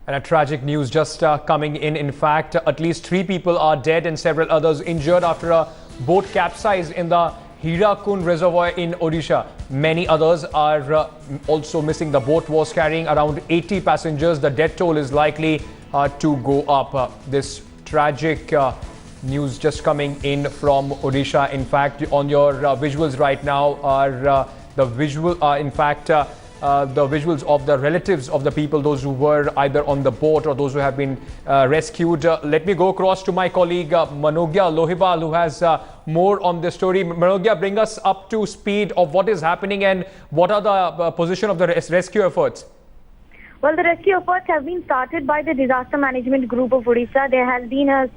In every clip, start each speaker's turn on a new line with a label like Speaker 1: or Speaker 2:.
Speaker 1: And a tragic news just coming in. In fact, at least 3 people are dead and several others injured after a boat capsized in the Hirakud reservoir in Odisha. Many others are also missing. The boat was carrying around 80 passengers. The death toll is likely to go up. This tragic news just coming in from Odisha. In fact, on your visuals right now are the visuals of the relatives of the people, those who were either on the boat or those who have been rescued. Let me go across to my colleague Manogya Lohibal, who has more on this story. Manogya, bring us up to speed of what is happening and what are the position of the rescue efforts.
Speaker 2: Well, the rescue efforts have been started by the Disaster Management Group of Odisha. There has been a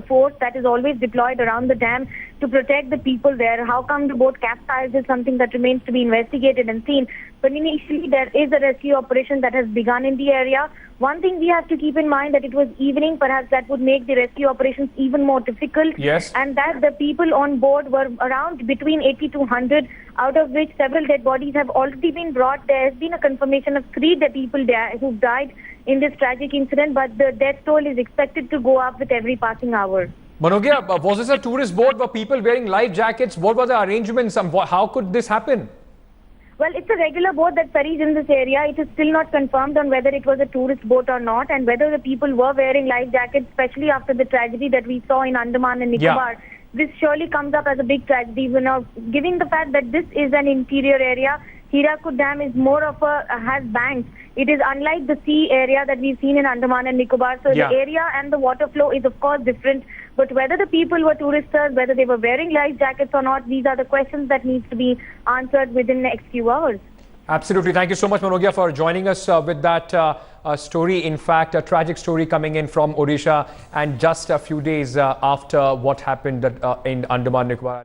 Speaker 2: force that is always deployed around the dam to protect the people there. How come the boat capsized is something that remains to be investigated and seen. But initially, there is a rescue operation that has begun in the area. One thing we have to keep in mind that it was evening, perhaps that would make the rescue operations even more difficult.
Speaker 1: Yes.
Speaker 2: And that the people on board were around between 80 to 100, out of which several dead bodies have already been brought. There has been a confirmation of 3 dead people who died in this tragic incident, but the death toll is expected to go up with every passing hour.
Speaker 1: Manogya, was this a tourist boat? Were people wearing life jackets? What were the arrangements? How could this happen?
Speaker 2: Well, it's a regular boat that ferries in this area. It is still not confirmed on whether it was a tourist boat or not, and whether the people were wearing life jackets, especially after the tragedy that we saw in Andaman and Nicobar.
Speaker 1: Yeah.
Speaker 2: This surely comes up as a big tragedy. You know, given the fact that this is an interior area, Hirakud Dam is more of has banks. It is unlike the sea area that we've seen in Andaman and Nicobar. So
Speaker 1: yeah.
Speaker 2: The area and the water flow is of course different. But whether the people were touristers, whether they were wearing life jackets or not, these are the questions that needs to be answered within the next few hours.
Speaker 1: Absolutely. Thank you so much, Manogya, for joining us with that story. In fact, a tragic story coming in from Odisha, and just a few days after what happened in Andaman Nicobar.